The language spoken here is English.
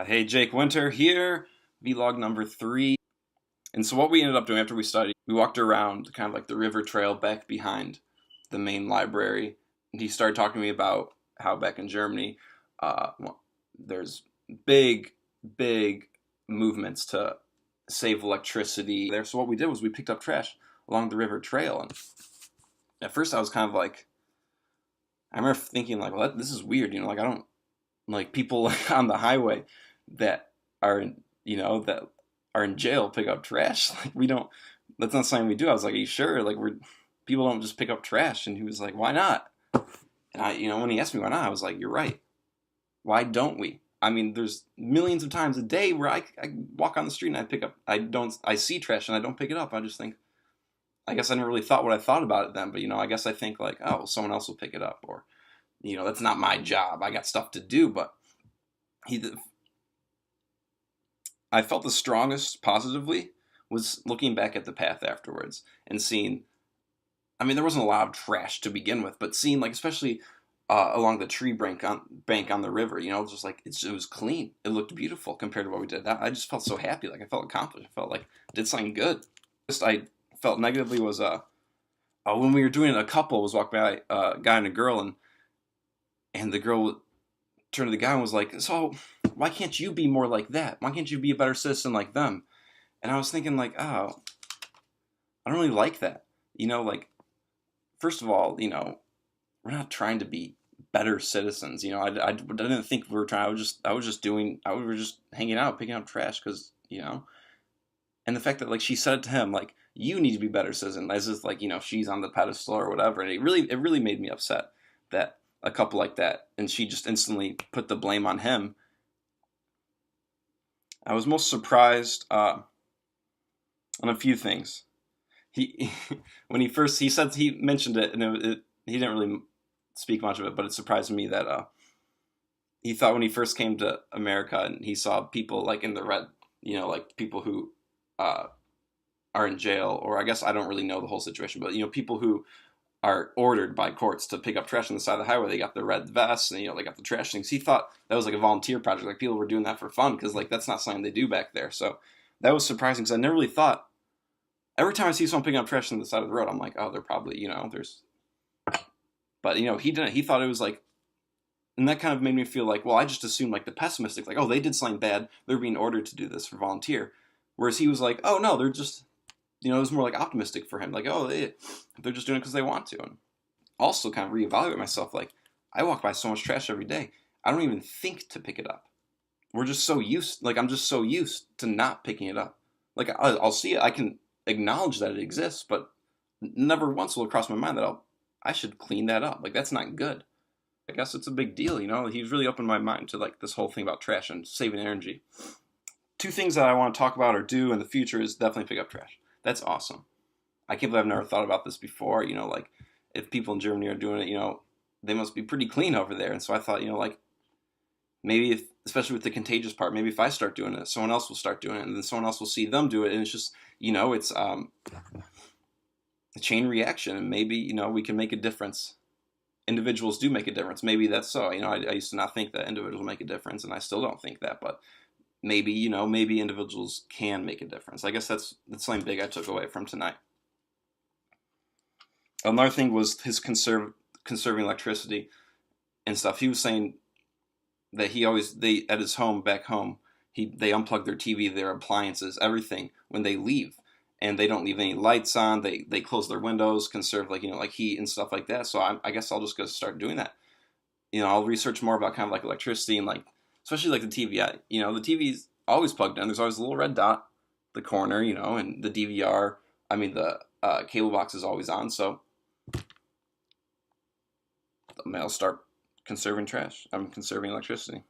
Hey, Jake Winter here, vlog number 3. And so what we ended up doing after we studied, we walked around kind of like the river trail back behind the main library. And he started talking to me about how back in Germany, there's big, big movements to save electricity there. So what we did was we picked up trash along the river trail. And at first I was kind of like, I remember thinking like, well, this is weird, like I don't, like people on the highway that are that are in jail pick up trash. Like we don't. That's not something we do. I was like, are you sure? Like people don't just pick up trash. And he was like, why not? And when he asked me why not, I was like, you're right. Why don't we? I mean, there's millions of times a day where I walk on the street and I see trash and I don't pick it up. I just think, I guess I never really thought what I thought about it then. But I guess I think like, oh, well, someone else will pick it up, or that's not my job. I got stuff to do. But I felt the strongest positively was looking back at the path afterwards and seeing, I mean, there wasn't a lot of trash to begin with, but seeing, like, especially along the tree bank on the river, just like it was clean. It looked beautiful compared to what we did. I just felt so happy. Like, I felt accomplished. I felt like I did something good. Just I felt negatively was when we were doing it, a couple was walking by, a guy and a girl, and the girl turned to the guy and was like, so why can't you be more like that? Why can't you be a better citizen like them? And I was thinking like, oh, I don't really like that. Like, first of all, we're not trying to be better citizens. I didn't think we were trying. We were just hanging out, picking up trash because, and the fact that like she said it to him, like, you need to be a better citizen, as if like, she's on the pedestal or whatever. And it really made me upset that a couple like that, and she just instantly put the blame on him. I was most surprised on a few things. He when he mentioned it, and he didn't really speak much of it, but it surprised me that he thought when he first came to America and he saw people like in the red, like people who are in jail, or I guess I don't really know the whole situation, but people who are ordered by courts to pick up trash on the side of the highway. They got their red vests and they got the trash things. He thought that was like a volunteer project, like people were doing that for fun because like that's not something they do back there. So that was surprising because I never really thought. Every time I see someone picking up trash on the side of the road, I'm like, oh, they're probably there's. But he didn't. He thought it was like, and that kind of made me feel like, well, I just assumed like the pessimistic, like, oh, they did something bad. They're being ordered to do this for volunteer. Whereas he was like, oh no, they're just. It was more like optimistic for him. Like, oh, they're just doing it because they want to. And also kind of reevaluate myself. Like, I walk by so much trash every day. I don't even think to pick it up. I'm just so used to not picking it up. Like, I'll see it. I can acknowledge that it exists, but never once will it cross my mind that I should clean that up. Like, that's not good. I guess it's a big deal, He's really opened my mind to, like, this whole thing about trash and saving energy. 2 things that I want to talk about or do in the future is definitely pick up trash. That's awesome. I can't believe I've never thought about this before. Like if people in Germany are doing it, they must be pretty clean over there. And so I thought, like maybe especially with the contagious part, maybe if I start doing it, someone else will start doing it, and then someone else will see them do it, and it's just, it's a chain reaction, and maybe we can make a difference. Individuals do make a difference. Maybe that's so. I used to not think that individuals make a difference, and I still don't think that, but. Maybe, maybe individuals can make a difference. I guess that's something big I took away from tonight. Another thing was his conserving electricity and stuff. He was saying that they at his home, back home, they unplug their TV, their appliances, everything when they leave. And they don't leave any lights on. They close their windows, conserve like heat and stuff like that. So I guess I'll just go start doing that. I'll research more about kind of like electricity and like, especially like the TV. The TV's always plugged in. There's always a little red dot, the corner, and the DVR. I mean, the cable box is always on. So I'll start conserving trash. I'm conserving electricity.